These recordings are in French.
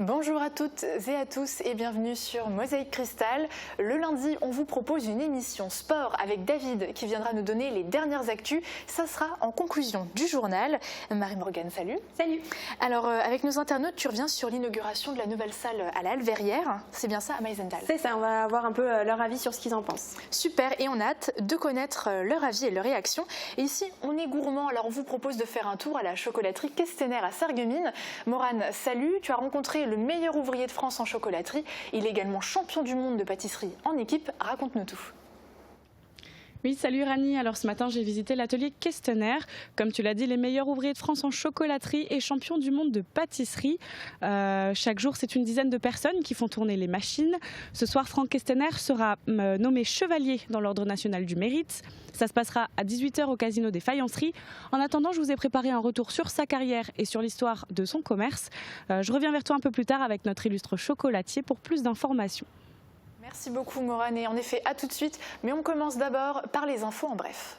Bonjour à toutes et à tous et bienvenue sur Mosaïque Cristal. Le lundi, on vous propose une émission sport avec David qui viendra nous donner les dernières actus. Ça sera en conclusion du journal. Marie-Morgane, salut. Salut. Alors, avec nos internautes, tu reviens sur l'inauguration de la nouvelle salle à la Halle Verrières. C'est bien ça, à Meisenthal? C'est ça, on va avoir un peu leur avis sur ce qu'ils en pensent. Super, et on a hâte de connaître leur avis et leur réaction. Et ici, on est gourmand, alors on vous propose de faire un tour à la chocolaterie Questener à Sarreguemines. Morane, salut, tu as rencontré le meilleur ouvrier de France en chocolaterie. Il est également champion du monde de pâtisserie en équipe. Raconte-nous tout. Oui, salut Rani. Alors ce matin, j'ai visité l'atelier Questener. Comme tu l'as dit, les meilleurs ouvriers de France en chocolaterie et champions du monde de pâtisserie. Chaque jour, c'est une dizaine de personnes qui font tourner les machines. Ce soir, Franck Questener sera nommé chevalier dans l'Ordre national du mérite. Ça se passera à 18h au Casino des Faïenceries. En attendant, je vous ai préparé un retour sur sa carrière et sur l'histoire de son commerce. Je reviens vers toi un peu plus tard avec notre illustre chocolatier pour plus d'informations. Merci beaucoup Morane, et en effet à tout de suite, mais on commence d'abord par les infos en bref.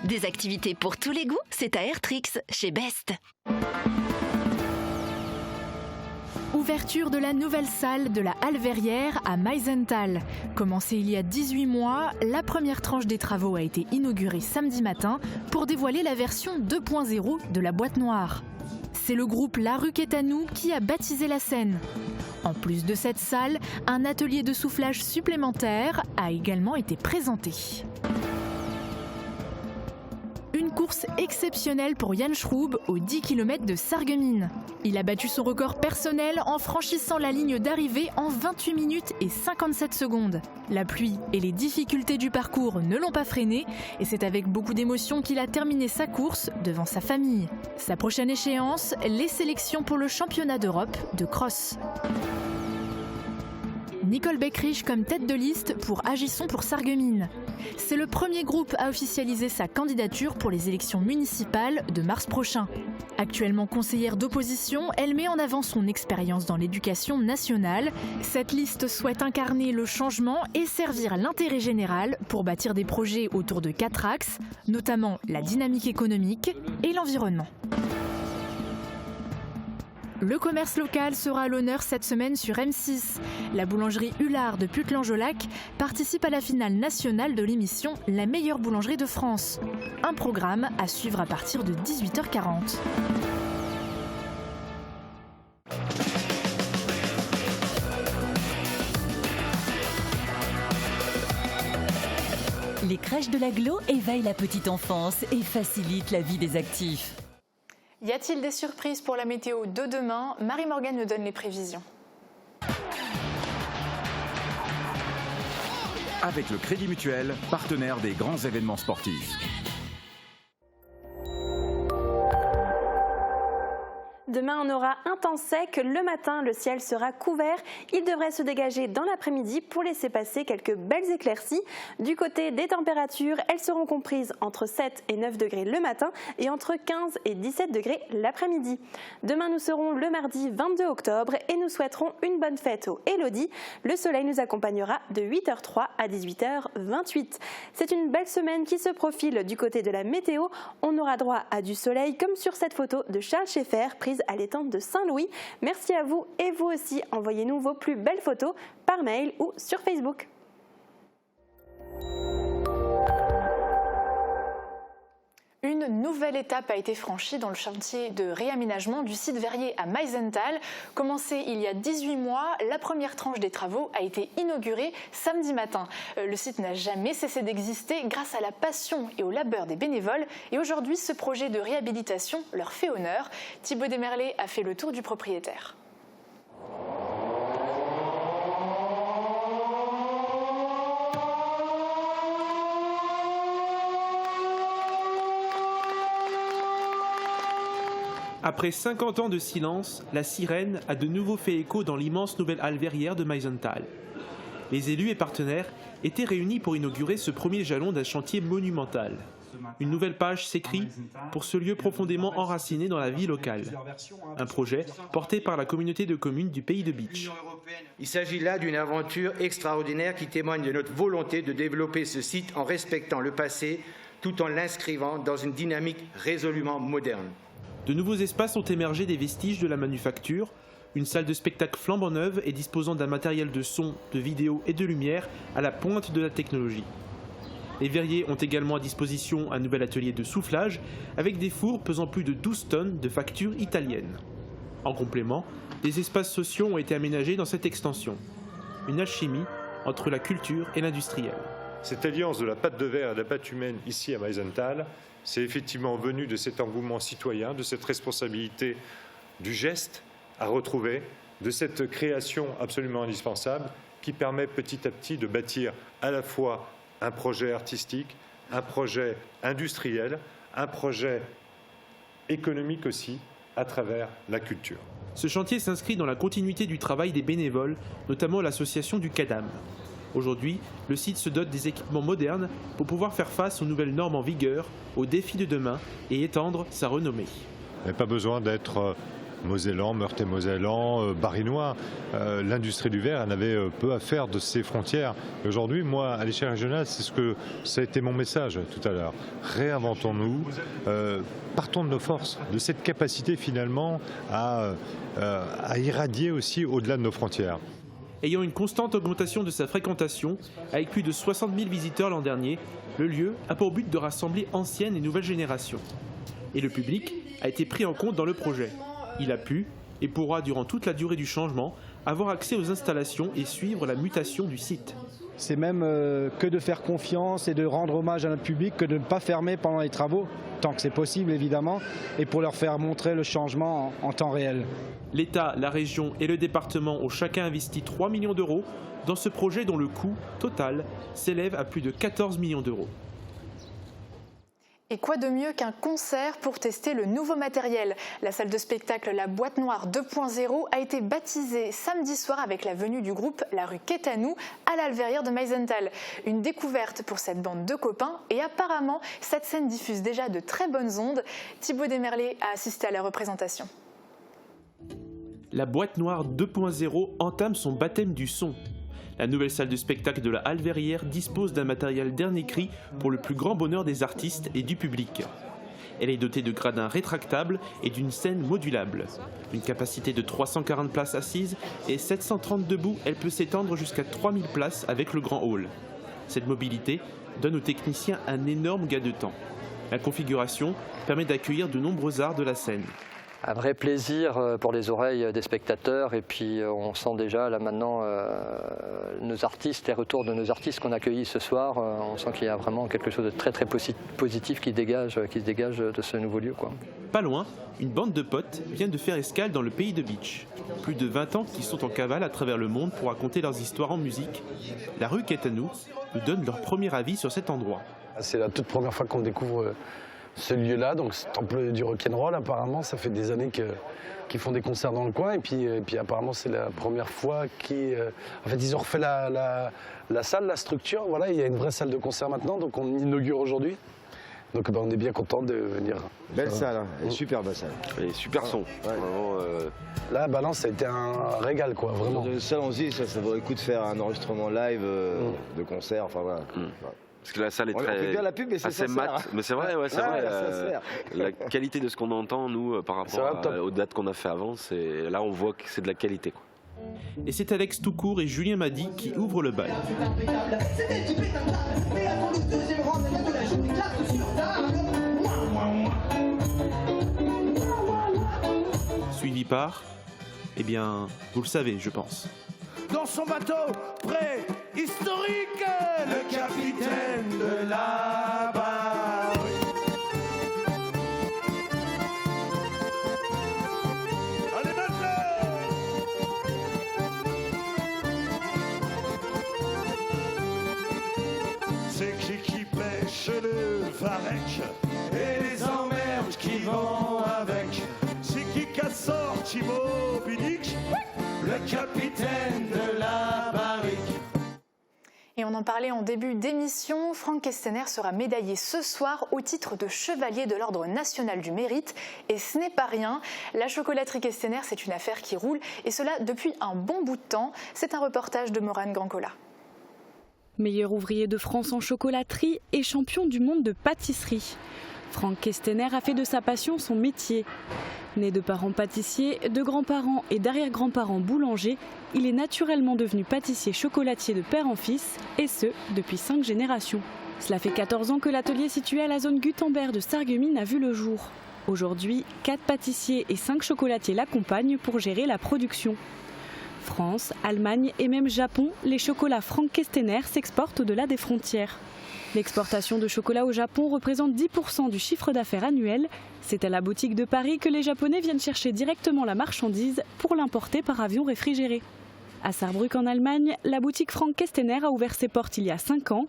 Des activités pour tous les goûts, c'est à Airtrix, chez Best. Ouverture de la nouvelle salle de la Halle Verrières à Meisenthal. Commencée il y a 18 mois, la première tranche des travaux a été inaugurée samedi matin pour dévoiler la version 2.0 de la boîte noire. C'est le groupe La Rue Qu'est à nous qui a baptisé la scène. En plus de cette salle, un atelier de soufflage supplémentaire a également été présenté. Une course exceptionnelle pour Yann Schroub aux 10 km de Sarreguemines. Il a battu son record personnel en franchissant la ligne d'arrivée en 28 minutes et 57 secondes. La pluie et les difficultés du parcours ne l'ont pas freiné et c'est avec beaucoup d'émotion qu'il a terminé sa course devant sa famille. Sa prochaine échéance, les sélections pour le championnat d'Europe de cross. Nicole Beckrich comme tête de liste pour Agissons pour Sarreguemines. C'est le premier groupe à officialiser sa candidature pour les élections municipales de mars prochain. Actuellement conseillère d'opposition, elle met en avant son expérience dans l'éducation nationale. Cette liste souhaite incarner le changement et servir l'intérêt général pour bâtir des projets autour de 4 axes, notamment la dynamique économique et l'environnement. Le commerce local sera à l'honneur cette semaine sur M6. La boulangerie Hullard de Putelange-au-Lac participe à la finale nationale de l'émission La meilleure boulangerie de France. Un programme à suivre à partir de 18h40. Les crèches de l'Agglo éveillent la petite enfance et facilitent la vie des actifs. Y a-t-il des surprises pour la météo de demain? Marie-Morgane nous donne les prévisions. Avec le Crédit Mutuel, partenaire des grands événements sportifs. Demain, on aura un temps sec. Le matin, le ciel sera couvert. Il devrait se dégager dans l'après-midi pour laisser passer quelques belles éclaircies. Du côté des températures, elles seront comprises entre 7 et 9 degrés le matin et entre 15 et 17 degrés l'après-midi. Demain, nous serons le mardi 22 octobre et nous souhaiterons une bonne fête aux Élodie. Le soleil nous accompagnera de 8h03 à 18h28. C'est une belle semaine qui se profile du côté de la météo. On aura droit à du soleil comme sur cette photo de Charles Schaeffer prise à l'étang de Saint-Louis. Merci à vous et vous aussi. Envoyez-nous vos plus belles photos par mail ou sur Facebook. Une nouvelle étape a été franchie dans le chantier de réaménagement du site verrier à Meisenthal. Commencé il y a 18 mois, la première tranche des travaux a été inaugurée samedi matin. Le site n'a jamais cessé d'exister grâce à la passion et au labeur des bénévoles. Et aujourd'hui, ce projet de réhabilitation leur fait honneur. Thibaut Desmerlet a fait le tour du propriétaire. Après 50 ans de silence, la sirène a de nouveau fait écho dans l'immense nouvelle halle verrière de Meisenthal. Les élus et partenaires étaient réunis pour inaugurer ce premier jalon d'un chantier monumental. Une nouvelle page s'écrit pour ce lieu profondément enraciné dans la vie locale. Un projet porté par la communauté de communes du Pays de Bitche. Il s'agit là d'une aventure extraordinaire qui témoigne de notre volonté de développer ce site en respectant le passé tout en l'inscrivant dans une dynamique résolument moderne. De nouveaux espaces ont émergé des vestiges de la manufacture, une salle de spectacle flambant neuve et disposant d'un matériel de son, de vidéo et de lumière à la pointe de la technologie. Les verriers ont également à disposition un nouvel atelier de soufflage avec des fours pesant plus de 12 tonnes de facture italienne. En complément, des espaces sociaux ont été aménagés dans cette extension. Une alchimie entre la culture et l'industriel. Cette alliance de la pâte de verre et de la pâte humaine ici à Meisenthal, c'est effectivement venu de cet engouement citoyen, de cette responsabilité du geste à retrouver, de cette création absolument indispensable qui permet petit à petit de bâtir à la fois un projet artistique, un projet industriel, un projet économique aussi, à travers la culture. Ce chantier s'inscrit dans la continuité du travail des bénévoles, notamment l'association du CADAM. Aujourd'hui, le site se dote des équipements modernes pour pouvoir faire face aux nouvelles normes en vigueur, aux défis de demain et étendre sa renommée. Il n'y a pas besoin d'être mosellan, meurthe-et-mosellan, barinois. L'industrie du verre, elle avait peu à faire de ses frontières. Aujourd'hui, moi, à l'échelle régionale, c'est ce que ça a été mon message tout à l'heure. Réinventons-nous, partons de nos forces, de cette capacité finalement à irradier aussi au-delà de nos frontières. Ayant une constante augmentation de sa fréquentation, avec plus de 60 000 visiteurs l'an dernier, le lieu a pour but de rassembler anciennes et nouvelles générations. Et le public a été pris en compte dans le projet. Il a pu, et pourra durant toute la durée du changement, avoir accès aux installations et suivre la mutation du site. C'est même que de faire confiance et de rendre hommage à notre public, que de ne pas fermer pendant les travaux, tant que c'est possible évidemment, et pour leur faire montrer le changement en temps réel. L'État, la région et le département ont chacun investi 3 millions d'euros dans ce projet dont le coût total s'élève à plus de 14 millions d'euros. Et quoi de mieux qu'un concert pour tester le nouveau matériel? La salle de spectacle La Boîte Noire 2.0 a été baptisée samedi soir avec la venue du groupe La Rue Quétanou à l'Alverrière de Meisenthal. Une découverte pour cette bande de copains et apparemment cette scène diffuse déjà de très bonnes ondes. Thibaut Desmerlet a assisté à la représentation. La Boîte Noire 2.0 entame son baptême du son. La nouvelle salle de spectacle de la Alverrière dispose d'un matériel dernier cri pour le plus grand bonheur des artistes et du public. Elle est dotée de gradins rétractables et d'une scène modulable. Une capacité de 340 places assises et 730 debout, elle peut s'étendre jusqu'à 3000 places avec le grand hall. Cette mobilité donne aux techniciens un énorme gain de temps. La configuration permet d'accueillir de nombreux arts de la scène. Un vrai plaisir pour les oreilles des spectateurs et puis on sent déjà là maintenant nos artistes, les retours de nos artistes qu'on a accueillis ce soir, on sent qu'il y a vraiment quelque chose de très très positif qui se dégage de ce nouveau lieu, quoi. Pas loin, une bande de potes vient de faire escale dans le pays de Beach. Plus de 20 ans qu'ils sont en cavale à travers le monde pour raconter leurs histoires en musique. La Rue Quétanou nous donne leur premier avis sur cet endroit. C'est la toute première fois qu'on découvre ce lieu-là, donc ce temple du rock'n'roll. Apparemment, ça fait des années qu'ils font des concerts dans le coin, et puis apparemment c'est la première fois en fait, ils ont refait la salle, la structure. Voilà, il y a une vraie salle de concert maintenant, donc on inaugure aujourd'hui. Donc on est bien content de venir. Belle salle, hein. Super belle salle. Et super son. Ouais. Vraiment, Là, non, ça a été un régal, quoi, vraiment. Dans une salle, on se dit, ça vaut le coup de faire un enregistrement live de concert, enfin voilà. Parce que la salle est très bien la pub, mais c'est assez mat. Mais c'est vrai, ouais, c'est vrai. La qualité de ce qu'on entend, nous, par rapport aux dates qu'on a fait avant, là on voit que c'est de la qualité, quoi. Et c'est Alex Toucourt et Julien Madi qui ouvrent le bal. Suivi par, eh bien, vous le savez, je pense. Dans son bateau préhistorique, le capitaine de la barre. Allez maintenant! C'est qui pêche le varech et les emmerdes qui vont avec. C'est qui a sorti Moby Dick, le capitaine de la barrique. Et on en parlait en début d'émission, Franck Questenher sera médaillé ce soir au titre de chevalier de l'Ordre national du mérite. Et ce n'est pas rien, la chocolaterie Questenher, c'est une affaire qui roule, et cela depuis un bon bout de temps. C'est un reportage de Morane Grandcola. Meilleur ouvrier de France en chocolaterie et champion du monde de pâtisserie. Franck Kestener a fait de sa passion son métier. Né de parents pâtissiers, de grands-parents et d'arrière-grands-parents boulangers, il est naturellement devenu pâtissier chocolatier de père en fils, et ce, depuis 5 générations. Cela fait 14 ans que l'atelier situé à la zone Gutenberg de Sarreguemines a vu le jour. Aujourd'hui, 4 pâtissiers et 5 chocolatiers l'accompagnent pour gérer la production. France, Allemagne et même Japon, les chocolats Franck Kestener s'exportent au-delà des frontières. L'exportation de chocolat au Japon représente 10% du chiffre d'affaires annuel. C'est à la boutique de Paris que les Japonais viennent chercher directement la marchandise pour l'importer par avion réfrigéré. À Saarbrück en Allemagne, la boutique Franck Kestener a ouvert ses portes il y a 5 ans.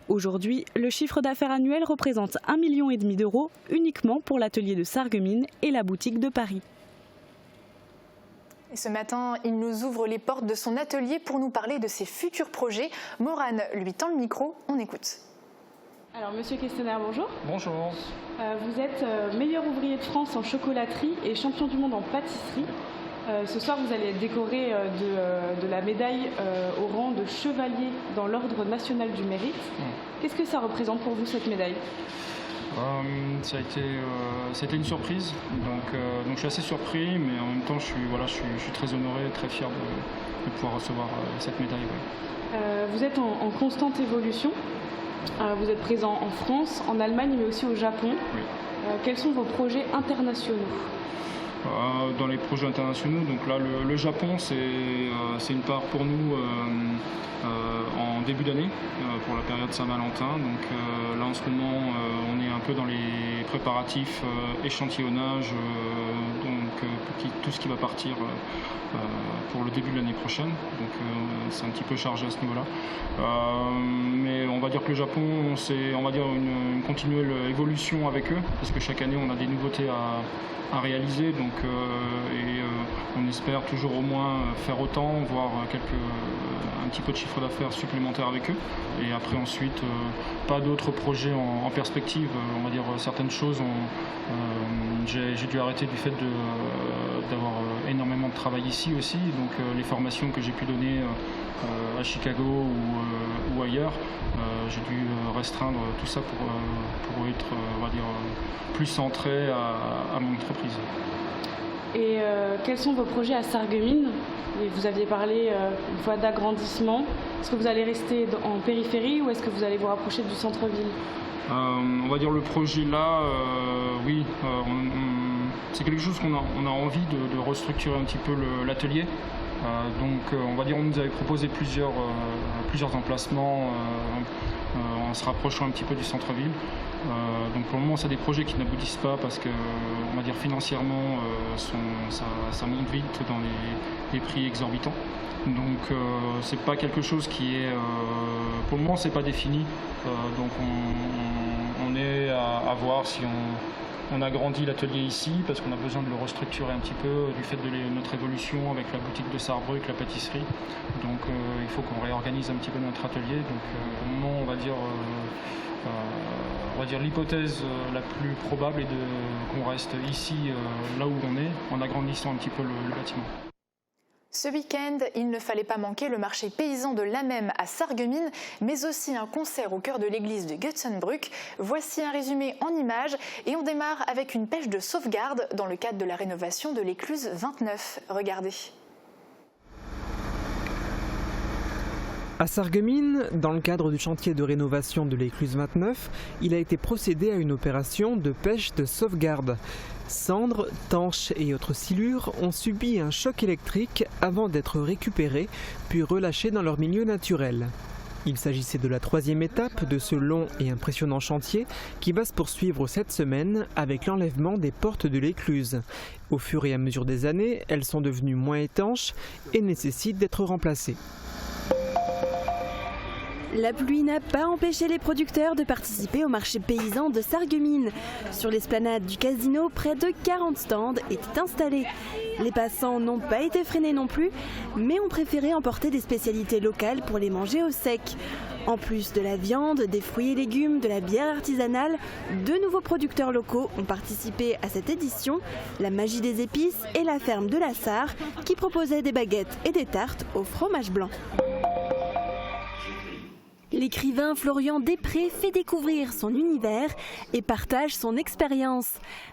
Aujourd'hui, le chiffre d'affaires annuel représente 1,5 million d'euros uniquement pour l'atelier de Sarreguemines et la boutique de Paris. Et ce matin, il nous ouvre les portes de son atelier pour nous parler de ses futurs projets. Morane lui tend le micro, on écoute. Alors Monsieur Kestener, bonjour. Bonjour. Vous êtes meilleur ouvrier de France en chocolaterie et champion du monde en pâtisserie. Ce soir, vous allez être décoré de la médaille au rang de chevalier dans l'Ordre national du mérite. Qu'est-ce que ça représente pour vous, cette médaille ? Ça a été une surprise, donc je suis assez surpris, mais en même temps je suis très honoré, très fier de pouvoir recevoir cette médaille. Ouais. Vous êtes en constante évolution, vous êtes présent en France, en Allemagne mais aussi au Japon. Oui. Quels sont vos projets internationaux ? Dans les projets internationaux, donc là le Japon c'est une part pour nous en début d'année pour la période Saint-Valentin. Donc là en ce moment on est un peu dans les préparatifs, échantillonnage, tout ce qui va partir pour le début de l'année prochaine. Donc c'est un petit peu chargé à ce niveau-là. Mais on va dire que le Japon, c'est une continuelle évolution avec eux, parce que chaque année on a des nouveautés à réaliser, donc on espère toujours au moins faire autant, voire un petit peu de chiffre d'affaires supplémentaire avec eux. Et après ensuite, pas d'autres projets en perspective. On va dire certaines choses, j'ai dû arrêter du fait d'avoir énormément de travail ici aussi, donc les formations que j'ai pu donner à Chicago ou ailleurs, j'ai dû restreindre tout ça pour être, on va dire, plus centré à mon entreprise. Et quels sont vos projets à Sarreguemines ? Vous aviez parlé une fois d'agrandissement. Est-ce que vous allez rester en périphérie ou est-ce que vous allez vous rapprocher du centre-ville ? On va dire le projet là, oui, c'est quelque chose qu'on a envie de restructurer un petit peu l'atelier. Donc on va dire on nous avait proposé plusieurs emplacements en se rapprochant un petit peu du centre-ville. Donc pour le moment c'est des projets qui n'aboutissent pas parce que on va dire financièrement ça monte vite dans les prix exorbitants. Donc c'est pas quelque chose qui est pour le moment c'est pas défini. Donc on est à voir si on agrandit l'atelier ici parce qu'on a besoin de le restructurer un petit peu du fait de notre évolution avec la boutique de Saarbrück, la pâtisserie. Donc il faut qu'on réorganise un petit peu notre atelier. Donc au moment on va dire l'hypothèse la plus probable est qu'on reste ici là où on est en agrandissant un petit peu le bâtiment. Ce week-end, il ne fallait pas manquer le marché paysan de l'Amem à Sarreguemines, mais aussi un concert au cœur de l'église de Götzenbrück. Voici un résumé en images et on démarre avec une pêche de sauvegarde dans le cadre de la rénovation de l'écluse 29. Regardez. À Sarreguemines, dans le cadre du chantier de rénovation de l'écluse 29, il a été procédé à une opération de pêche de sauvegarde. Cendres, tanches et autres silures ont subi un choc électrique avant d'être récupérées puis relâchées dans leur milieu naturel. Il s'agissait de la 3e étape de ce long et impressionnant chantier qui va se poursuivre cette semaine avec l'enlèvement des portes de l'écluse. Au fur et à mesure des années, elles sont devenues moins étanches et nécessitent d'être remplacées. La pluie n'a pas empêché les producteurs de participer au marché paysan de Sarreguemines. Sur l'esplanade du casino, près de 40 stands étaient installés. Les passants n'ont pas été freinés non plus, mais ont préféré emporter des spécialités locales pour les manger au sec. En plus de la viande, des fruits et légumes, de la bière artisanale, de nouveaux producteurs locaux ont participé à cette édition, la Magie des épices et la ferme de la Sarre, qui proposait des baguettes et des tartes au fromage blanc. L'écrivain Florian Després fait découvrir son univers et partage son expérience.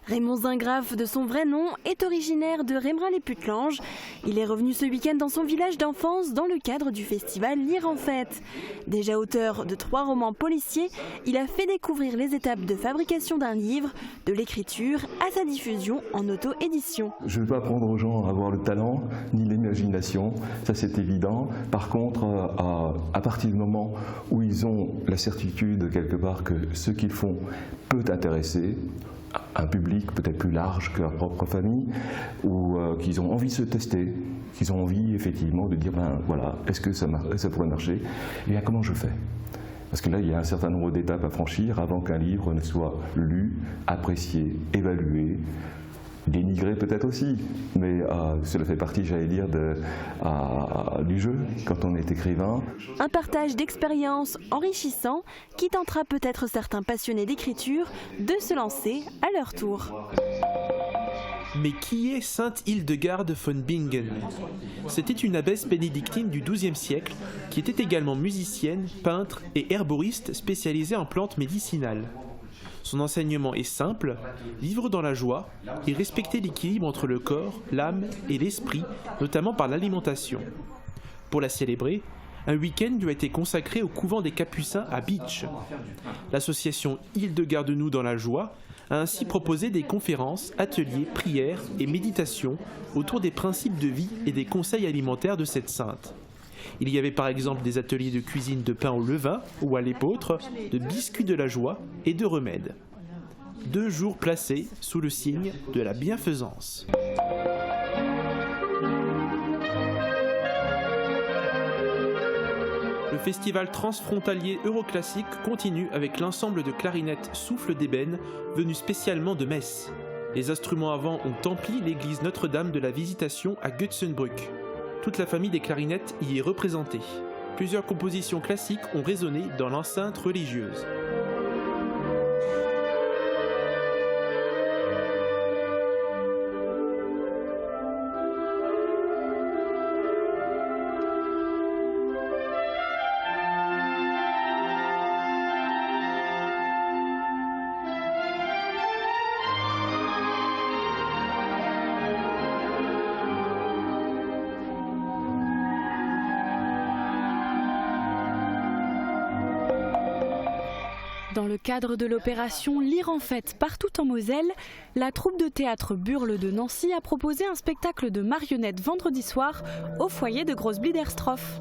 Raymond Zingraf, de son vrai nom, est originaire de Rémerin-les-Putelanges. Il est revenu ce week-end dans son village d'enfance dans le cadre du festival Lire en Fête. Déjà auteur de 3 romans policiers, il a fait découvrir les étapes de fabrication d'un livre, de l'écriture à sa diffusion en auto-édition. Je ne veux pas apprendre aux gens à avoir le talent ni l'imagination, ça c'est évident. Par contre, à partir du moment où ils ont la certitude quelque part que ce qu'ils font peut intéresser un public peut-être plus large que leur propre famille, ou qu'ils ont envie de se tester, qu'ils ont envie effectivement de dire ben voilà, est-ce que ça pourrait marcher, et bien comment je fais? Parce que là, il y a un certain nombre d'étapes à franchir avant qu'un livre ne soit lu, apprécié, évalué, dénigré peut-être aussi, mais cela fait partie, j'allais dire, du jeu quand on est écrivain. Un partage d'expériences enrichissant qui tentera peut-être certains passionnés d'écriture de se lancer à leur tour. Mais qui est sainte Hildegarde von Bingen? C'était une abbesse bénédictine du XIIe siècle qui était également musicienne, peintre et herboriste spécialisée en plantes médicinales. Son enseignement est simple, vivre dans la joie et respecter l'équilibre entre le corps, l'âme et l'esprit, notamment par l'alimentation. Pour la célébrer, un week-end lui a été consacré au couvent des Capucins à Bitche. L'association Hildegarde-nous dans la joie a ainsi proposé des conférences, ateliers, prières et méditations autour des principes de vie et des conseils alimentaires de cette sainte. Il y avait par exemple des ateliers de cuisine de pain au levain ou à l'épeautre, de biscuits de la joie et de remèdes. 2 jours placés sous le signe de la bienfaisance. Le festival transfrontalier Euroclassique continue avec l'ensemble de clarinettes Souffle d'ébène venu spécialement de Metz. Les instruments à vent ont empli l'église Notre-Dame de la Visitation à Götzenbrück. Toute la famille des clarinettes y est représentée. Plusieurs compositions classiques ont résonné dans l'enceinte religieuse. Dans le cadre de l'opération Lire en Fête partout en Moselle, la troupe de théâtre Burle de Nancy a proposé un spectacle de marionnettes vendredi soir au foyer de Grosse-Bliederstroff.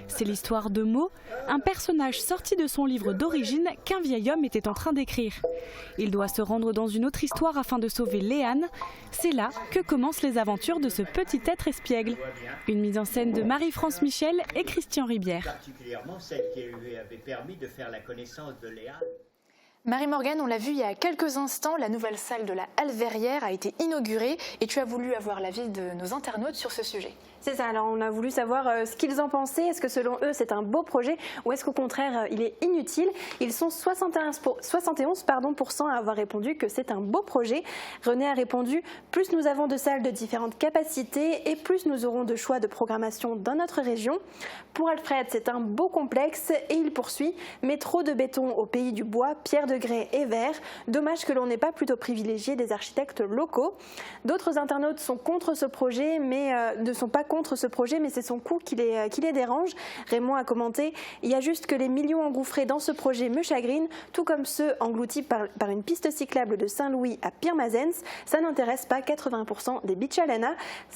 C'est l'histoire de Mo, un personnage sorti de son livre d'origine qu'un vieil homme était en train d'écrire. Il doit se rendre dans une autre histoire afin de sauver Léane. C'est là que commencent les aventures de ce petit être espiègle. Une mise en scène de Marie-France Michel et Christian Ribière. Particulièrement celle qui lui avait permis de faire la connaissance de Léane. Marie-Morgane, on l'a vu il y a quelques instants, la nouvelle salle de la Halle Verrière a été inaugurée et tu as voulu avoir l'avis de nos internautes sur ce sujet. C'est ça, alors on a voulu savoir ce qu'ils en pensaient. Est-ce que selon eux c'est un beau projet ou est-ce qu'au contraire il est inutile? Ils sont 71% à avoir répondu que c'est un beau projet. René a répondu « Plus nous avons de salles de différentes capacités et plus nous aurons de choix de programmation dans notre région ». Pour Alfred, c'est un beau complexe et il poursuit « Mais trop de béton au pays du bois, pierre de grès et verre. Dommage que l'on n'ait pas plutôt privilégié des architectes locaux ». D'autres internautes sont contre ce projet mais ne sont pas contre ce projet, mais c'est son coût qui les dérange. Raymond a commenté « Il y a juste que les millions engouffrés dans ce projet me chagrinent, tout comme ceux engloutis par une piste cyclable de Saint-Louis à Pirmasens. Ça n'intéresse pas 80% des Beachalana. »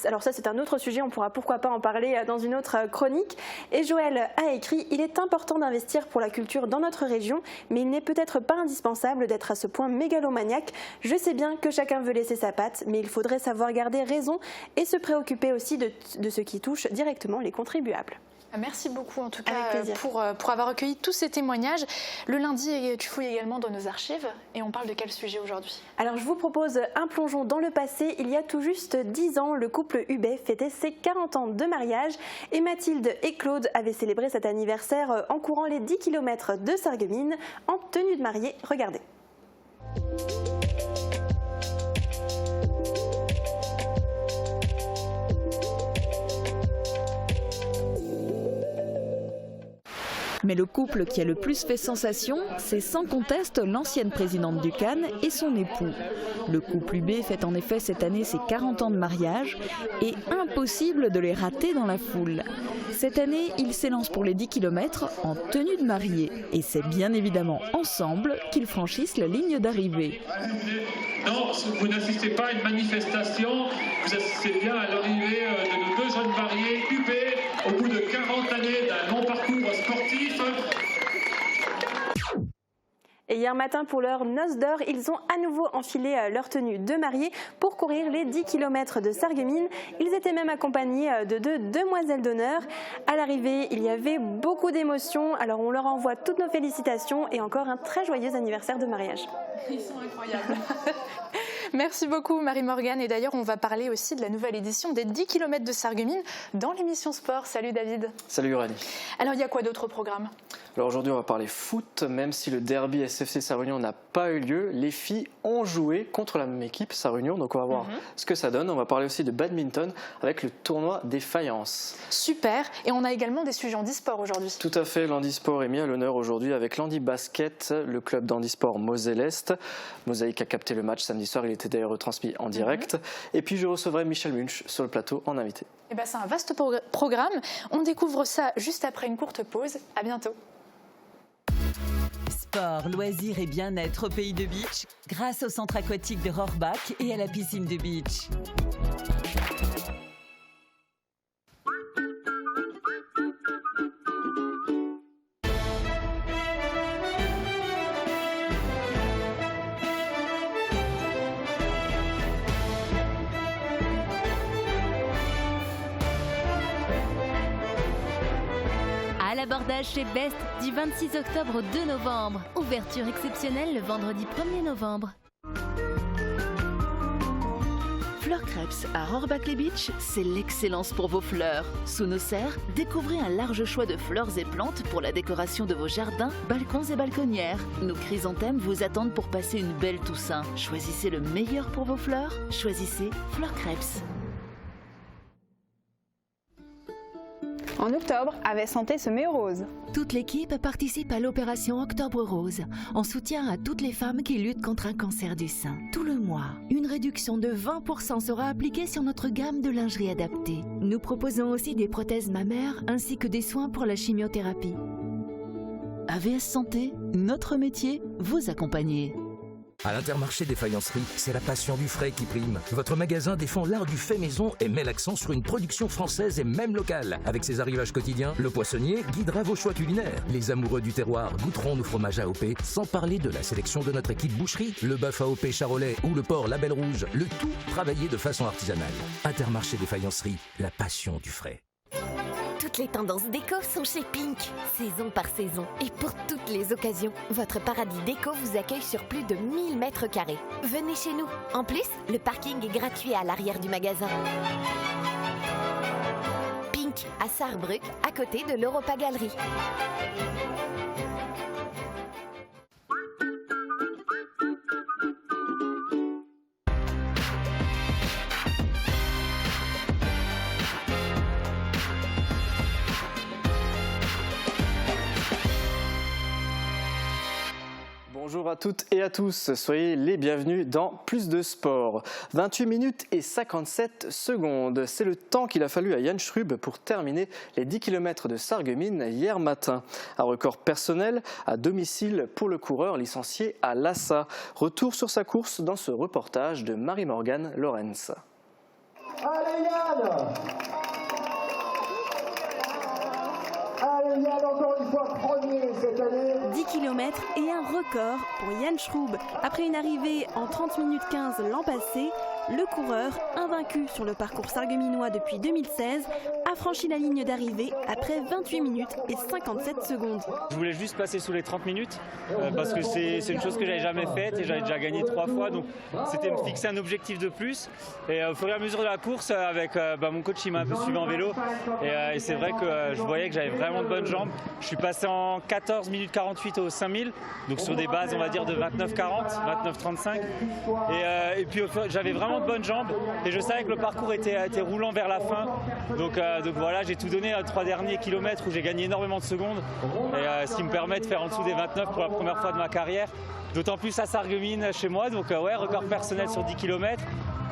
Alors ça, c'est un autre sujet, on pourra pourquoi pas en parler dans une autre chronique. Et Joël a écrit « Il est important d'investir pour la culture dans notre région, mais il n'est peut-être pas indispensable d'être à ce point mégalomaniaque. Je sais bien que chacun veut laisser sa patte, mais il faudrait savoir garder raison et se préoccuper aussi de ce qui touche directement les contribuables. » Merci beaucoup en tout cas pour avoir recueilli tous ces témoignages. Le lundi, tu fouilles également dans nos archives et on parle de quel sujet aujourd'hui? Alors je vous propose un plongeon dans le passé. Il y a tout juste 10 ans, le couple Hubet fêtait ses 40 ans de mariage et Mathilde et Claude avaient célébré cet anniversaire en courant les 10 km de Sarreguemines en tenue de mariée. Regardez. Mais le couple qui a le plus fait sensation, c'est sans conteste l'ancienne présidente du Cannes et son époux. Le couple Hubet fête en effet cette année ses 40 ans de mariage et impossible de les rater dans la foule. Cette année, ils s'élancent pour les 10 km en tenue de mariée et c'est bien évidemment ensemble qu'ils franchissent la ligne d'arrivée. Non, vous n'assistez pas à une manifestation, vous assistez bien à l'arrivée de nos deux jeunes mariés Hubet au bout de 40 années d'un long parcours sportif. Et hier matin, pour leur noce d'or, ils ont à nouveau enfilé leur tenue de mariée pour courir les 10 km de Sarreguemines. Ils étaient même accompagnés de deux demoiselles d'honneur. À l'arrivée, il y avait beaucoup d'émotions. Alors on leur envoie toutes nos félicitations et encore un très joyeux anniversaire de mariage. Ils sont incroyables. Merci beaucoup Marie-Morgane. Et d'ailleurs, on va parler aussi de la nouvelle édition des 10 km de Sarreguemines dans l'émission Sport. Salut David. Salut Aurélie. Alors, il y a quoi d'autre au programme? Alors aujourd'hui, on va parler foot. Même si le derby SFC Sarre-Union n'a pas eu lieu, les filles ont joué contre la même équipe, Sarre-Union. Donc on va voir ce que ça donne. On va parler aussi de badminton avec le tournoi des faïences. Super. Et on a également des sujets handisport aujourd'hui. Tout à fait. L'handisport est mis à l'honneur aujourd'hui avec l'Handi Basket, le club d'handisport Moselle-Est. Mosaïque a capté le match samedi soir. Il était d'ailleurs retransmis en direct. Et puis je recevrai Michel Munch sur le plateau en invité. Eh ben, c'est un vaste programme. On découvre ça juste après une courte pause. À bientôt. Sport, loisirs et bien-être au pays de Beach grâce au centre aquatique de Rohrbach et à la piscine de Beach. À l'abordage chez Best du 26 octobre au 2 novembre. Ouverture exceptionnelle le vendredi 1er novembre. Fleur Crêpes à Rohrbach-les-Beach, c'est l'excellence pour vos fleurs. Sous nos serres, découvrez un large choix de fleurs et plantes pour la décoration de vos jardins, balcons et balconnières. Nos chrysanthèmes vous attendent pour passer une belle Toussaint. Choisissez le meilleur pour vos fleurs. Choisissez Fleur Crêpes. En octobre, AVS Santé se met au rose. Toute l'équipe participe à l'opération Octobre Rose, en soutien à toutes les femmes qui luttent contre un cancer du sein. Tout le mois, une réduction de 20% sera appliquée sur notre gamme de lingerie adaptée. Nous proposons aussi des prothèses mammaires ainsi que des soins pour la chimiothérapie. AVS Santé, notre métier, vous accompagner. À l'Intermarché des faïenceries, c'est la passion du frais qui prime. Votre magasin défend l'art du fait maison et met l'accent sur une production française et même locale. Avec ses arrivages quotidiens, le poissonnier guidera vos choix culinaires. Les amoureux du terroir goûteront nos fromages AOP, sans parler de la sélection de notre équipe boucherie, le bœuf AOP Charolais ou le porc Label Rouge, le tout travaillé de façon artisanale. Intermarché des faïenceries, la passion du frais. Toutes les tendances déco sont chez Pink, saison par saison. Et pour toutes les occasions, votre paradis déco vous accueille sur plus de 1000 mètres carrés. Venez chez nous. En plus, le parking est gratuit à l'arrière du magasin. Pink, à Sarrebruck, à côté de l'Europa Galerie. Bonjour à toutes et à tous, soyez les bienvenus dans Plus de Sport. 28 minutes et 57 secondes, c'est le temps qu'il a fallu à Yann Schrub pour terminer les 10 km de Sarreguemines hier matin. Un record personnel à domicile pour le coureur licencié à Lassa. Retour sur sa course dans ce reportage de Marie-Morgane Lorenz. Allez Yann! Allez Yann, encore une fois premier cette année. 10 km et un record pour Yann Schrub. Après une arrivée en 30 minutes 15 l'an passé, Le coureur, invaincu sur le parcours sarregueminois depuis 2016, a franchi la ligne d'arrivée après 28 minutes et 57 secondes. Je voulais juste passer sous les 30 minutes parce que c'est une chose que j'avais jamais faite et j'avais déjà gagné 3 fois, donc c'était me fixer un objectif de plus. Et au fur et à mesure de la course, avec mon coach, il m'a un peu suivi en vélo et c'est vrai que je voyais que j'avais vraiment de bonnes jambes. Je suis passé en 14 minutes 48 au 5000, donc sur des bases on va dire de 29-40, 29-35 et puis j'avais vraiment de bonnes jambes et je savais que le parcours était roulant vers la fin, donc voilà, j'ai tout donné à 3 derniers kilomètres où j'ai gagné énormément de secondes et ce qui me permet de faire en dessous des 29 pour la première fois de ma carrière, d'autant plus à Sarreguemines chez moi, donc ouais, record personnel sur 10 km.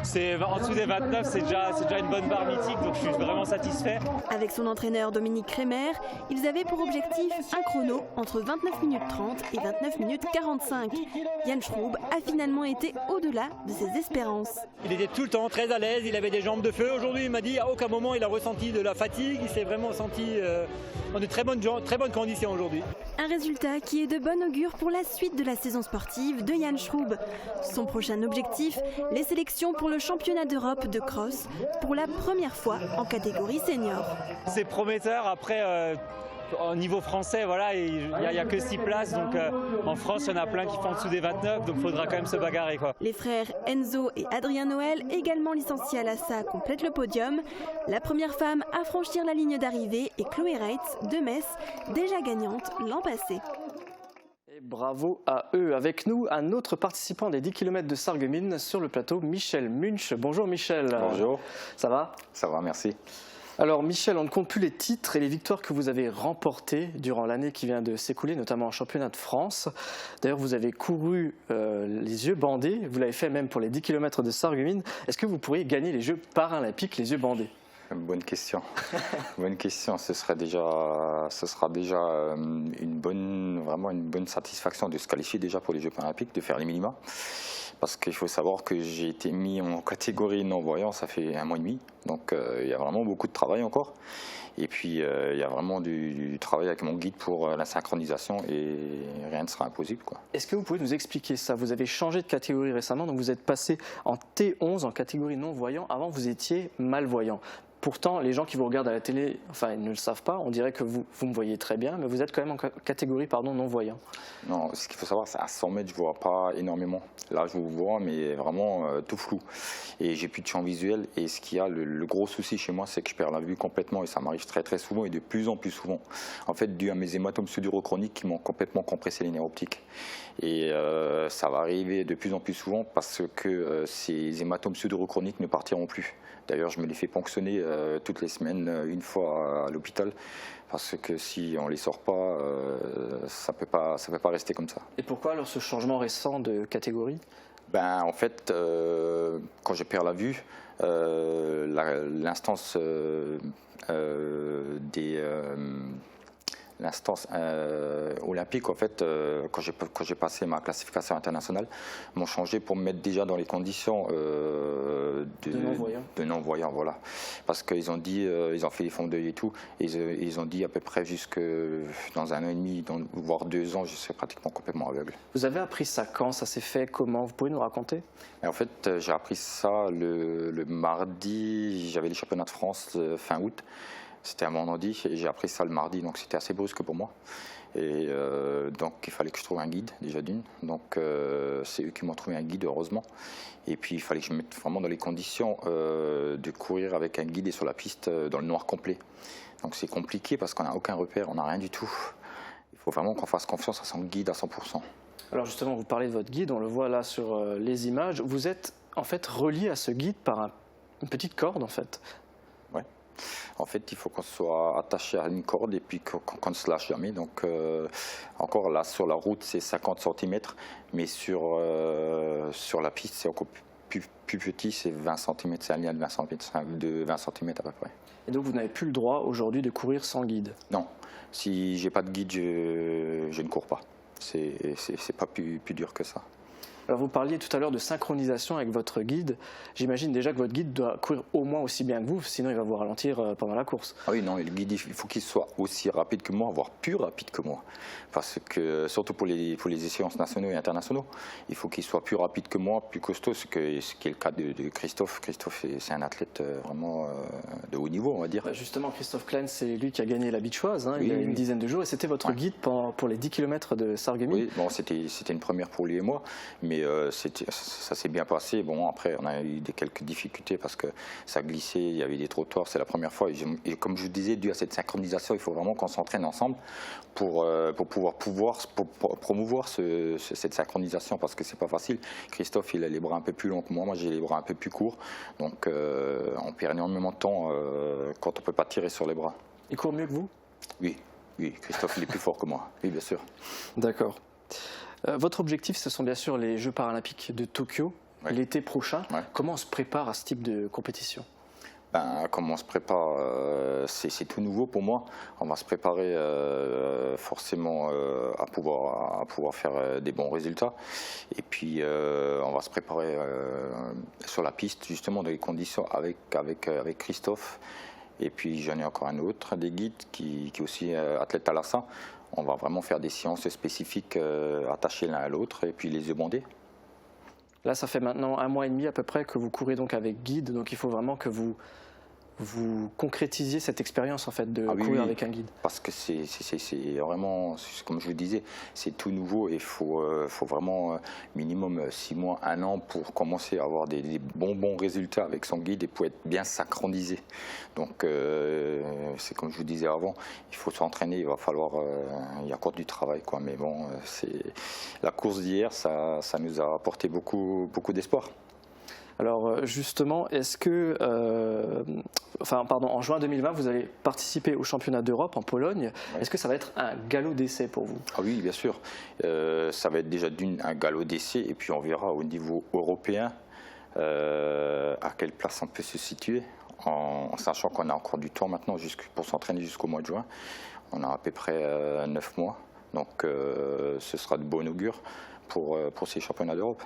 En dessous des 29, c'est déjà une bonne barre mythique, donc je suis vraiment satisfait. Avec son entraîneur Dominique Kremer, ils avaient pour objectif un chrono entre 29 minutes 30 et 29 minutes 45. Jan Schroub a finalement été au-delà de ses espérances. Il était tout le temps très à l'aise, il avait des jambes de feu. Aujourd'hui, il m'a dit à aucun moment il a ressenti de la fatigue, il s'est vraiment senti dans de très bonnes conditions aujourd'hui. Un résultat qui est de bon augure pour la suite de la saison sportive de Jan Schroub. Son prochain objectif, les sélections pour le championnat d'Europe de cross pour la première fois en catégorie senior. C'est prometteur. Après, au niveau français, voilà, il n'y a que 6 places. Donc en France, il y en a plein qui font en dessous des 29. Donc il faudra quand même se bagarrer, quoi. Les frères Enzo et Adrien Noël, également licenciés à l'ASSA, complètent le podium. La première femme à franchir la ligne d'arrivée est Chloé Reitz de Metz, déjà gagnante l'an passé. Bravo à eux. Avec nous, un autre participant des 10 km de Sarreguemines sur le plateau, Michel Munch. Bonjour Michel. Bonjour. Ça va? Ça va, merci. Alors Michel, on ne compte plus les titres et les victoires que vous avez remportées durant l'année qui vient de s'écouler, notamment en championnat de France. D'ailleurs, vous avez couru les yeux bandés, vous l'avez fait même pour les 10 km de Sarreguemines. Est-ce que vous pourriez gagner les Jeux paralympiques les yeux bandés? Bonne question. Bonne question. Ce sera déjà vraiment une bonne satisfaction de se qualifier déjà pour les Jeux paralympiques, de faire les minima. Parce qu'il faut savoir que j'ai été mis en catégorie non-voyant, ça fait 1 mois et demi. Donc il y a vraiment beaucoup de travail encore. Et puis il y a vraiment du travail avec mon guide pour la synchronisation et rien ne sera impossible, quoi. Est-ce que vous pouvez nous expliquer ça? Vous avez changé de catégorie récemment, donc vous êtes passé en T11 en catégorie non-voyant. Avant, vous étiez malvoyant. Pourtant, les gens qui vous regardent à la télé, enfin, ils ne le savent pas. On dirait que vous me voyez très bien, mais vous êtes quand même en catégorie non-voyant. Non, ce qu'il faut savoir, c'est à 100 mètres, je ne vois pas énormément. Là, je vous vois, mais vraiment tout flou. Et j'ai plus de champ visuel. Et ce qu'il y a, le gros souci chez moi, c'est que je perds la vue complètement. Et ça m'arrive très très souvent et de plus en plus souvent. En fait, dû à mes hématomes sudorochroniques qui m'ont complètement compressé les nerfs optiques. Et ça va arriver de plus en plus souvent parce que ces hématomes sudorochroniques ne partiront plus. D'ailleurs, je me les fais ponctionner toutes les semaines, une fois à l'hôpital, parce que si on ne les sort pas, ça peut pas rester comme ça. Et pourquoi alors ce changement récent de catégorie? En fait, quand je perds la vue, l'instance l'instance olympique, en fait, quand j'ai passé ma classification internationale, m'ont changé pour me mettre déjà dans les conditions de non-voyant, voilà. Parce qu'ils ont dit, ils ont fait les fonds d'œil et tout, et ils ont dit à peu près jusque dans 1 an et demi, voire 2 ans, je serai pratiquement complètement aveugle. Vous avez appris ça quand? Ça s'est fait comment? Vous pouvez nous raconter? En fait, j'ai appris ça le mardi, j'avais les championnats de France fin août. C'était un vendredi et j'ai appris ça le mardi, donc c'était assez brusque pour moi. Et donc il fallait que je trouve un guide, déjà d'une. Donc c'est eux qui m'ont trouvé un guide, heureusement. Et puis il fallait que je me mette vraiment dans les conditions de courir avec un guide et sur la piste dans le noir complet. Donc c'est compliqué parce qu'on n'a aucun repère, on n'a rien du tout. Il faut vraiment qu'on fasse confiance à son guide à 100%. Alors justement, vous parlez de votre guide, on le voit là sur les images. Vous êtes en fait relié à ce guide par une petite corde en fait. Ouais. En fait, il faut qu'on soit attaché à une corde et puis qu'on ne se lâche jamais. Donc, encore là, sur la route, c'est 50 cm, mais sur la piste, c'est encore plus petit, c'est 20 cm, c'est un lien de 20 cm à peu près. Et donc, vous n'avez plus le droit aujourd'hui de courir sans guide? Non. Si j'ai pas de guide, je ne cours pas. C'est pas plus dur que ça. Alors vous parliez tout à l'heure de synchronisation avec votre guide. J'imagine déjà que votre guide doit courir au moins aussi bien que vous, sinon il va vous ralentir pendant la course. Ah oui, non, le guide, il faut qu'il soit aussi rapide que moi, voire plus rapide que moi. Parce que, surtout pour les échéances nationaux et internationaux, il faut qu'il soit plus rapide que moi, plus costaud, ce qui est le cas de Christophe. Christophe, c'est un athlète vraiment de haut niveau, on va dire. Justement, Christophe Klein, c'est lui qui a gagné la beachvoise il y a une dizaine de jours, et c'était votre guide pour les 10 km de Sarreguemines. Oui, bon, c'était une première pour lui et moi, mais ça s'est bien passé. Bon, après, on a eu quelques difficultés parce que ça glissait, il y avait des trottoirs, c'est la première fois. Et comme je vous disais, dû à cette synchronisation, il faut vraiment qu'on s'entraîne ensemble pour promouvoir cette synchronisation, parce que c'est pas facile. Christophe, il a les bras un peu plus longs que moi j'ai les bras un peu plus courts, donc on perd énormément de temps quand on peut pas tirer sur les bras. Il court mieux que vous? Oui, Christophe, il est plus fort que moi, oui, bien sûr. D'accord. Votre objectif, ce sont bien sûr les Jeux paralympiques de Tokyo, l'été prochain. Comment on se prépare à ce type de compétition? Comment on se prépare, c'est tout nouveau pour moi. On va se préparer forcément à pouvoir faire des bons résultats. Et puis on va se préparer sur la piste, justement, dans les conditions avec Christophe. Et puis j'en ai encore un autre, des guides, qui est aussi athlète à l'ASSA. On va vraiment faire des séances spécifiques attachées l'un à l'autre et puis les demander. Là, ça fait maintenant 1 mois et demi à peu près que vous courez donc avec guide, donc il faut vraiment que vous concrétisiez cette expérience en fait de courir avec un guide. Parce que c'est vraiment, comme je le disais, c'est tout nouveau et il faut vraiment minimum 6 mois, 1 an pour commencer à avoir des bons résultats avec son guide et pour être bien synchronisé. Donc c'est comme je vous disais avant, il faut s'entraîner, il va falloir, il y a encore du travail quoi, mais bon, la course d'hier, ça nous a apporté beaucoup d'espoir. Alors justement, est-ce que, en juin 2020, vous allez participer au championnat d'Europe en Pologne. Est-ce que ça va être un galop d'essai pour vous? Ah oui, bien sûr. Ça va être déjà un galop d'essai et puis on verra au niveau européen à quelle place on peut se situer, en sachant qu'on a encore du temps maintenant pour s'entraîner jusqu'au mois de juin. On a à peu près 9 mois, donc ce sera de bon augure pour ces championnats d'Europe.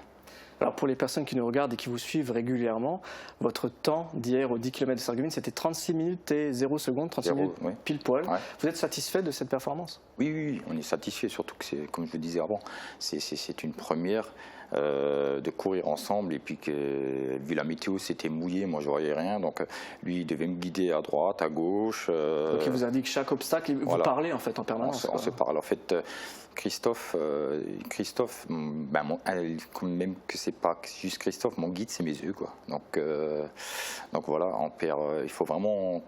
Alors pour les personnes qui nous regardent et qui vous suivent régulièrement, votre temps d'hier aux 10 km de Sarreguemines, c'était 36 minutes et 0 secondes, 36 minutes pile poil. Vous êtes satisfait de cette performance? Oui, on est satisfait, surtout que c'est, comme je le disais avant, c'est une première de courir ensemble et puis que vu la météo c'était mouillé, moi je voyais rien, donc lui il devait me guider à droite, à gauche. Donc il vous indique chaque obstacle, vous parlez en fait en permanence. On se parle en fait. Christophe, même que c'est pas juste Christophe, mon guide c'est mes yeux quoi. Donc voilà, il faut vraiment,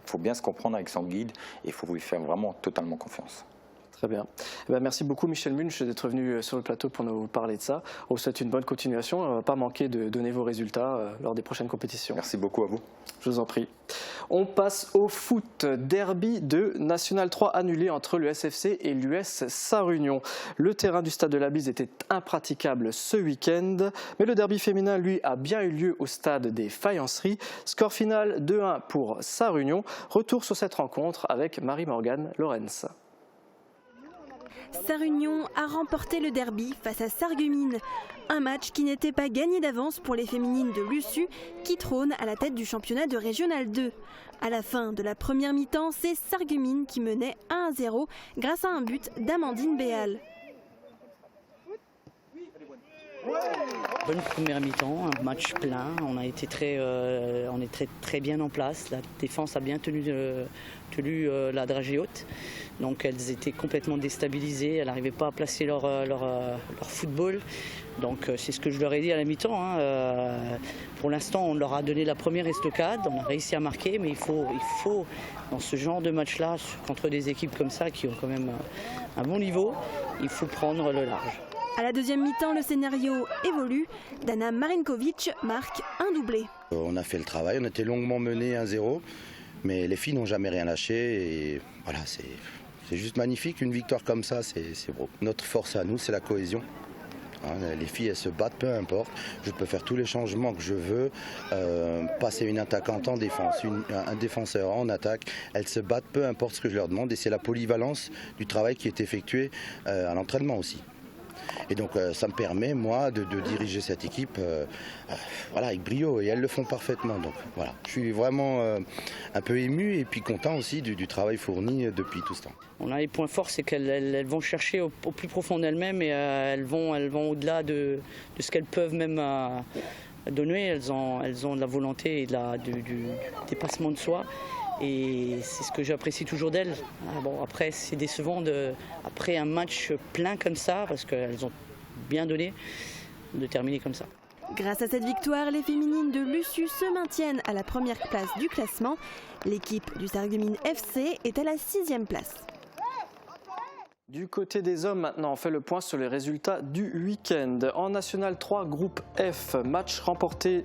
faut bien se comprendre avec son guide et il faut lui faire vraiment totalement confiance. Très bien. Merci beaucoup Michel Munch d'être venu sur le plateau pour nous parler de ça. On vous souhaite une bonne continuation. On ne va pas manquer de donner vos résultats lors des prochaines compétitions. Merci beaucoup à vous. Je vous en prie. On passe au foot. Derby de National 3 annulé entre le SFC et l'US Sarre-Union. Le terrain du stade de la Bise était impraticable ce week-end. Mais le derby féminin, lui, a bien eu lieu au stade des Faïenceries. Score final 2-1 pour Sarre-Union. Retour sur cette rencontre avec Marie-Morgane Lorenz. Sarre-Union a remporté le derby face à Sarreguemines. Un match qui n'était pas gagné d'avance pour les féminines de l'USU qui trônent à la tête du championnat de Régional 2. À la fin de la première mi-temps, c'est Sarreguemines qui menait 1-0 grâce à un but d'Amandine Béal. Bonne première mi-temps, un match plein, on est très bien en place, la défense a bien tenu la dragée haute, donc elles étaient complètement déstabilisées, elles n'arrivaient pas à placer leur football, donc c'est ce que je leur ai dit à la mi-temps. Pour l'instant on leur a donné la première estocade, on a réussi à marquer, mais il faut dans ce genre de match-là, contre des équipes comme ça qui ont quand même un bon niveau, il faut prendre le large. À la deuxième mi-temps, le scénario évolue. Dana Marinkovic marque un doublé. On a fait le travail, on était longuement menés 1-0, mais les filles n'ont jamais rien lâché. Et voilà, c'est juste magnifique, une victoire comme ça, c'est beau. Notre force à nous, c'est la cohésion. Les filles, elles se battent, peu importe. Je peux faire tous les changements que je veux, passer une attaquante en défense, un défenseur en attaque. Elles se battent, peu importe ce que je leur demande. Et c'est la polyvalence du travail qui est effectué à l'entraînement aussi. Et donc ça me permet, moi, de diriger cette équipe voilà, avec brio, et elles le font parfaitement. Donc voilà, je suis vraiment un peu ému et puis content aussi du travail fourni depuis tout ce temps. On a les points forts, c'est qu'elles vont chercher au plus profond d'elles-mêmes et elles vont au-delà de ce qu'elles peuvent même donner. Elles ont de la volonté et du dépassement de soi. Et c'est ce que j'apprécie toujours d'elles. Bon, après, c'est décevant après un match plein comme ça, parce qu'elles ont bien donné, de terminer comme ça. Grâce à cette victoire, les féminines de Luçu se maintiennent à la première place du classement. L'équipe du Sarreguemines FC est à la 6e place. Du côté des hommes, maintenant, on fait le point sur les résultats du week-end. En National 3, groupe F, match reporté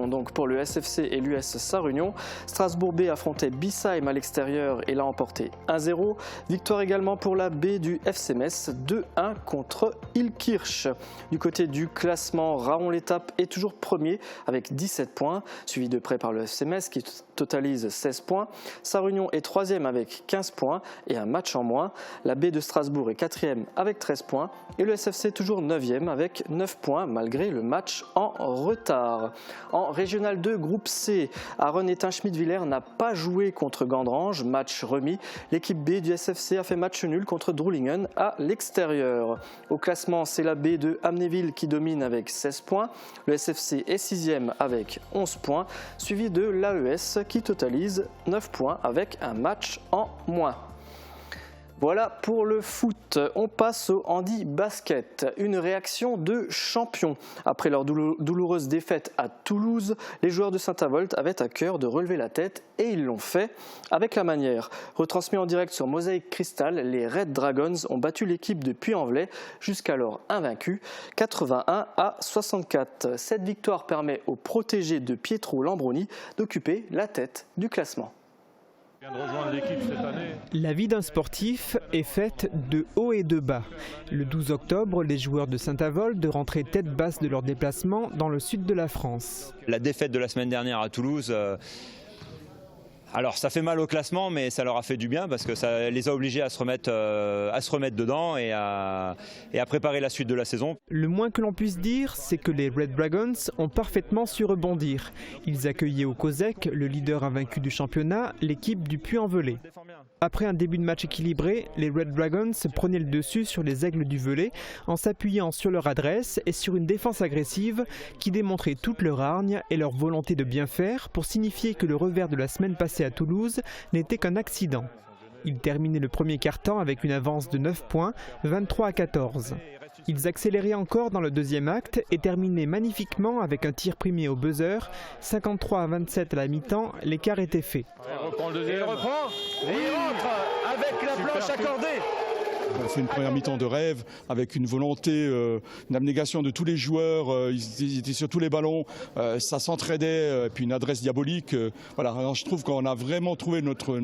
donc pour le SFC et l'US Sarre-Union. Strasbourg B affrontait Bissheim à l'extérieur et l'a emporté 1-0. Victoire également pour la B du FC Metz, 2-1 contre Ilkirch. Du côté du classement, Raon-l'Étape est toujours premier avec 17 points, suivi de près par le FC Metz qui totalise 16 points. Sarre-Union est 3e avec 15 points et un match en moins. La B de Strasbourg est 4e avec 13 points et le SFC toujours 9e avec 9 points malgré le match en retard. En Régional 2, groupe C, Aaron-Étain Schmidt-Villers n'a pas joué contre Gandrange, match remis. L'équipe B du SFC a fait match nul contre Drulingen à l'extérieur. Au classement, c'est la B de Amnéville qui domine avec 16 points. Le SFC est 6e avec 11 points, suivi de l'AES qui totalise 9 points avec un match en moins. Voilà pour le foot. On passe au handi-basket. Une réaction de champion. Après leur douloureuse défaite à Toulouse, les joueurs de Saint-Avold avaient à cœur de relever la tête et ils l'ont fait avec la manière. Retransmis en direct sur Mosaïque Cristal, les Red Dragons ont battu l'équipe de Puy-en-Velay, jusqu'alors invaincue, 81-64. Cette victoire permet aux protégés de Pietro Lambroni d'occuper la tête du classement. De rejoindre l'équipe cette année. La vie d'un sportif est faite de hauts et de bas. Le 12 octobre, les joueurs de Saint-Avold rentraient tête basse de leur déplacement dans le sud de la France. La défaite de la semaine dernière à Toulouse, alors ça fait mal au classement, mais ça leur a fait du bien parce que ça les a obligés à se remettre dedans et à préparer la suite de la saison. Le moins que l'on puisse dire, c'est que les Red Dragons ont parfaitement su rebondir. Ils accueillaient au COSEC, le leader invaincu du championnat, l'équipe du Puy-en-Velay. Après un début de match équilibré, les Red Dragons prenaient le dessus sur les Aigles du Velay en s'appuyant sur leur adresse et sur une défense agressive qui démontrait toute leur hargne et leur volonté de bien faire pour signifier que le revers de la semaine passée à Toulouse n'était qu'un accident. Ils terminaient le premier quart-temps avec une avance de 9 points, 23-14. Ils accéléraient encore dans le deuxième acte et terminaient magnifiquement avec un tir primé au buzzer, 53-27 à la mi-temps, l'écart était fait. Il reprend le deuxième. Et il reprend et il rentre avec la planche accordée. C'est une première mi-temps de rêve avec une volonté, une abnégation de tous les joueurs. Ils étaient sur tous les ballons, ça s'entraidait, puis une adresse diabolique. Voilà, alors je trouve qu'on a vraiment trouvé notre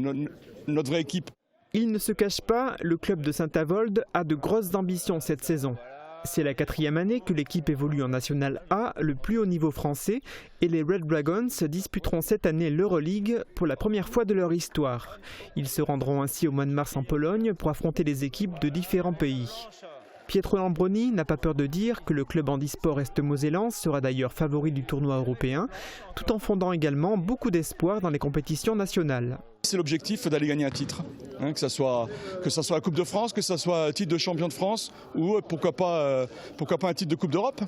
vraie équipe. Il ne se cache pas, le club de Saint-Avold a de grosses ambitions cette saison. C'est la 4e année que l'équipe évolue en National A, le plus haut niveau français, et les Red Dragons disputeront cette année l'Euroleague pour la première fois de leur histoire. Ils se rendront ainsi au mois de mars en Pologne pour affronter les équipes de différents pays. Pietro Lambroni n'a pas peur de dire que le club handisport est-mosellan sera d'ailleurs favori du tournoi européen, tout en fondant également beaucoup d'espoir dans les compétitions nationales. C'est l'objectif d'aller gagner un titre, que ce soit la Coupe de France, que ce soit un titre de champion de France ou pourquoi pas un titre de Coupe d'Europe.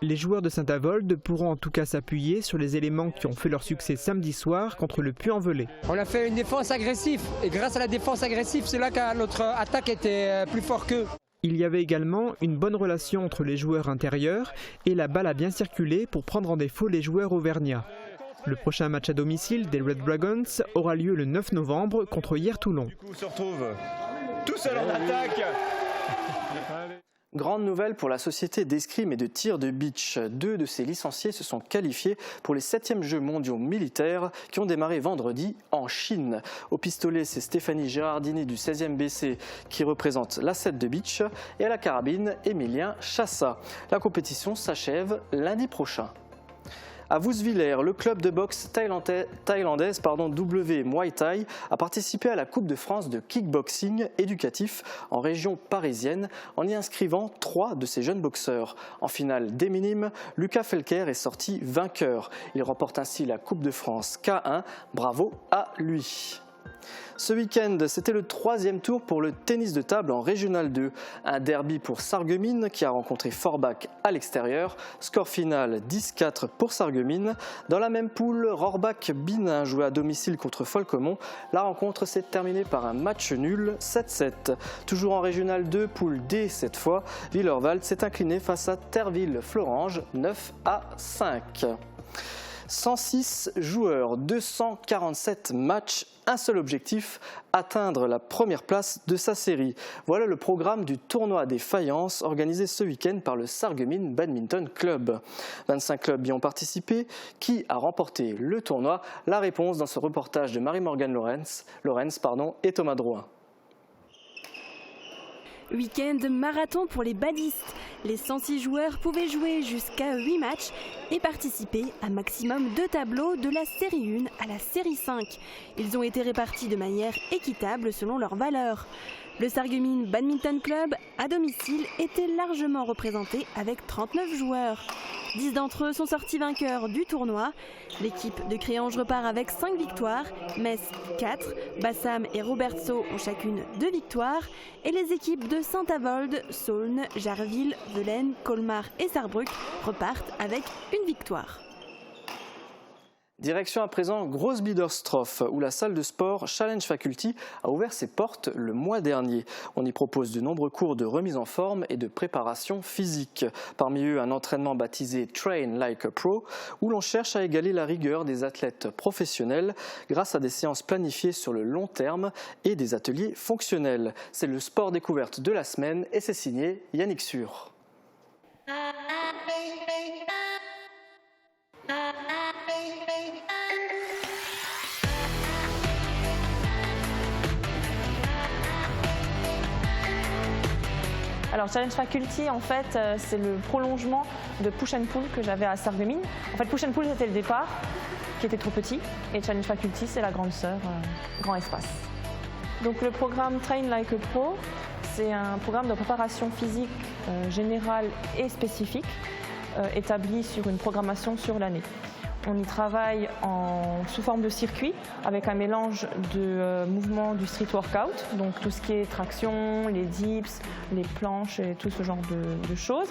Les joueurs de Saint-Avold pourront en tout cas s'appuyer sur les éléments qui ont fait leur succès samedi soir contre le Puy-en-Velay. On a fait une défense agressive et grâce à la défense agressive, c'est là que notre attaque était plus forte qu'eux. Il y avait également une bonne relation entre les joueurs intérieurs et la balle a bien circulé pour prendre en défaut les joueurs auvergnats. Le prochain match à domicile des Red Dragons aura lieu le 9 novembre contre Hier-Toulon. On se retrouve tout seul en attaque. Grande nouvelle pour la société d'escrime et de tir de beach. 2 de ses licenciés se sont qualifiés pour les 7e Jeux mondiaux militaires qui ont démarré vendredi en Chine. Au pistolet, c'est Stéphanie Gérardini du 16e BC qui représente la 7 de beach et à la carabine, Émilien Chassa. La compétition s'achève lundi prochain. À Woeswiller, le club de boxe thaïlandaise W Muay Thai a participé à la Coupe de France de kickboxing éducatif en région parisienne en y inscrivant 3 de ses jeunes boxeurs. En finale des minimes, Lucas Felker est sorti vainqueur. Il remporte ainsi la Coupe de France K1. Bravo à lui. Ce week-end, c'était le 3e tour pour le tennis de table en Régional 2. Un derby pour Sarreguemines qui a rencontré Forbach à l'extérieur. Score final 10-4 pour Sarreguemines. Dans la même poule, Rohrbach-Binin jouait à domicile contre Folcomont. La rencontre s'est terminée par un match nul 7-7. Toujours en Régional 2, poule D cette fois, Villeurwald s'est incliné face à Terville-Florange 9-5. 106 joueurs, 247 matchs, un seul objectif, atteindre la première place de sa série. Voilà le programme du tournoi des faïences organisé ce week-end par le Sarreguemines Badminton Club. 25 clubs y ont participé. Qui a remporté le tournoi? La réponse dans ce reportage de Marie-Morgane Lorenz et Thomas Drouin. Week-end marathon pour les badistes. Les 106 joueurs pouvaient jouer jusqu'à 8 matchs et participer à maximum 2 tableaux de la série 1 à la série 5. Ils ont été répartis de manière équitable selon leur valeur. Le Sarreguemines Badminton Club, à domicile, était largement représenté avec 39 joueurs. 10 d'entre eux sont sortis vainqueurs du tournoi. L'équipe de Créange repart avec 5 victoires, Metz 4, Bassam et Robertso ont chacune 2 victoires et les équipes de Saint-Avold, Saulnes, Jarville, Velaine, Colmar et Sarrebruck repartent avec une victoire. Direction à présent Großbiederstroff, où la salle de sport Challenge Faculty a ouvert ses portes le mois dernier. On y propose de nombreux cours de remise en forme et de préparation physique. Parmi eux, un entraînement baptisé Train Like a Pro, où l'on cherche à égaler la rigueur des athlètes professionnels grâce à des séances planifiées sur le long terme et des ateliers fonctionnels. C'est le sport découverte de la semaine et c'est signé Yannick Sur. Alors Challenge Faculty, en fait, c'est le prolongement de Push and Pull que j'avais à Sarreguemines. En fait, Push and Pull, c'était le départ, qui était trop petit, et Challenge Faculty, c'est la grande sœur, grand espace. Donc le programme Train Like a Pro, c'est un programme de préparation physique générale et spécifique, établi sur une programmation sur l'année. On y travaille sous forme de circuit avec un mélange de mouvements du street workout, donc tout ce qui est traction, les dips, les planches et tout ce genre de choses.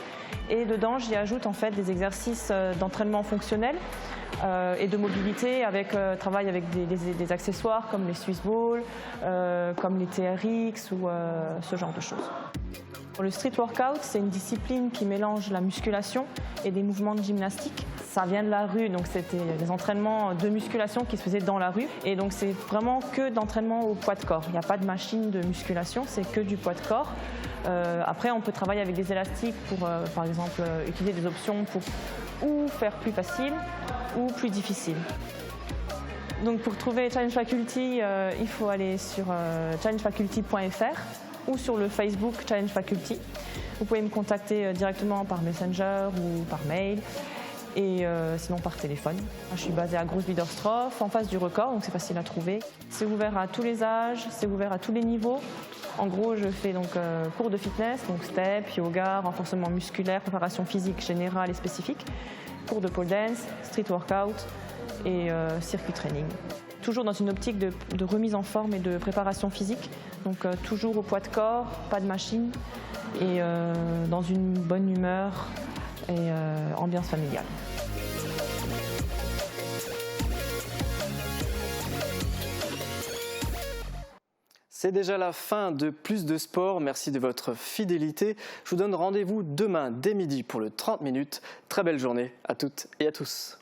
Et dedans, j'y ajoute en fait des exercices d'entraînement fonctionnel et de mobilité avec travail avec des accessoires comme les Swiss Balls, comme les TRX ou ce genre de choses. Le street workout, c'est une discipline qui mélange la musculation et des mouvements de gymnastique. Ça vient de la rue, donc c'était des entraînements de musculation qui se faisaient dans la rue. Et donc c'est vraiment que d'entraînement au poids de corps. Il n'y a pas de machine de musculation, c'est que du poids de corps. Après, on peut travailler avec des élastiques pour, par exemple, utiliser des options pour ou faire plus facile ou plus difficile. Donc pour trouver Challenge Faculty, il faut aller sur challengefaculty.fr ou sur le Facebook Challenge Faculty. Vous pouvez me contacter directement par Messenger ou par mail et sinon par téléphone. Je suis basée à Großbiederstroff, en face du Record, donc c'est facile à trouver. C'est ouvert à tous les âges, c'est ouvert à tous les niveaux. En gros, je fais donc cours de fitness, donc step, yoga, renforcement musculaire, préparation physique générale et spécifique, cours de pole dance, street workout et circuit training. Toujours dans une optique de remise en forme et de préparation physique, donc toujours au poids de corps, pas de machine et dans une bonne humeur et ambiance familiale. C'est déjà la fin de Plus de Sport. Merci de votre fidélité. Je vous donne rendez-vous demain dès midi pour le 30 minutes. Très belle journée à toutes et à tous.